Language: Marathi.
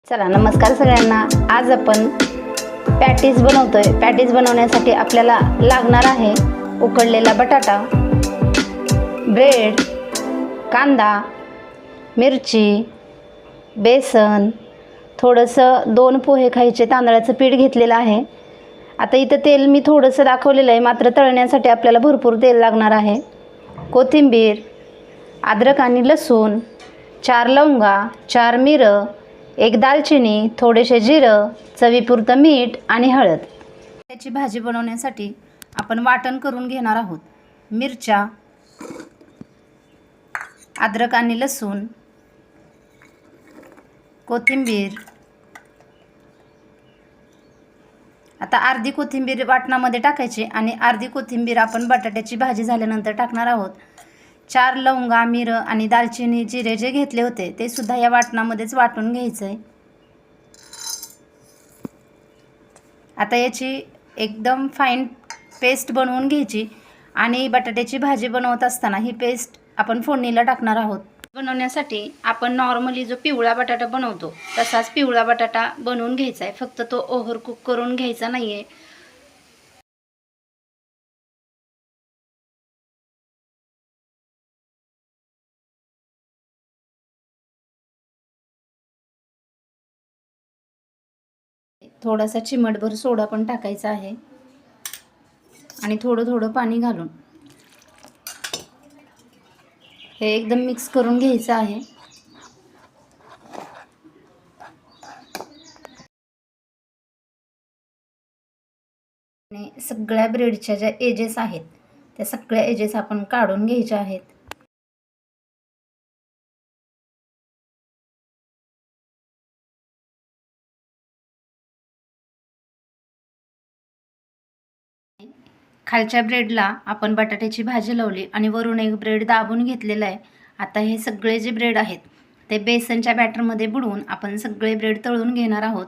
चला नमस्कार सगळ्यांना। आज आपण पॅटीज बनवतोय। पॅटीज बनवण्यासाठी आपल्याला लागणार आहे उकडलेला बटाटा, ब्रेड, कांदा, मिरची, बेसन, थोडंसं 2 पोहे खायचे तांदळाचं पीठ घेतलेलं आहे। आता इथं तेल मी थोडंसं दाखवलेलं आहे, मात्र तळण्यासाठी आपल्याला भरपूर तेल लागणार आहे। कोथिंबीर, अद्रक आणि लसूण, 4 लवंगा, 4 मिरं, 1 दालचिनी, थोडेसे जिरं, चवीपुरतं मीठ आणि हळद। त्याची भाजी बनवण्यासाठी आपण वाटण करून घेणार आहोत। मिरच्या, अद्रक आणि लसूण, कोथिंबीर। आता अर्धी कोथिंबीर वाटणामध्ये टाकायची आणि अर्धी कोथिंबीर आपण बटाट्याची भाजी झाल्यानंतर टाकणार आहोत। 4 लवंगा, मिरं आणि दालचिनी, जिरे जे घेतले होते ते सुद्धा या वाटणामध्येच वाटून घ्यायचं आहे। आता याची एकदम फाईन पेस्ट बनवून घ्यायची आणि बटाट्याची भाजी बनवत असताना ही पेस्ट आपण फोडणीला टाकणार आहोत। बनवण्यासाठी आपण नॉर्मली जो पिवळा बटाटा बनवतो तसाच पिवळा बटाटा बनवून घ्यायचा आहे, फक्त तो ओव्हर कुक करून घ्यायचा नाही आहे। थोडासा चिमटभर सोडा पण टाकायचा आहे आणि थोडं थोडं पाणी घालून हे एकदम मिक्स करून घ्यायचं आहे। आणि सगळ्या ब्रेडच्या ज्या एजेस आहेत त्या सगळ्या एजेस आपण काढून घ्यायच्या आहेत। खालच्या ब्रेडला आपण बटाट्याची भाजी लावली आणि वरून एक ब्रेड दाबून घेतलेला आहे। आता हे सगळे जे ब्रेड आहेत ते बेसनच्या बॅटरमध्ये बुडवून आपण सगळे ब्रेड तळून घेणार आहोत।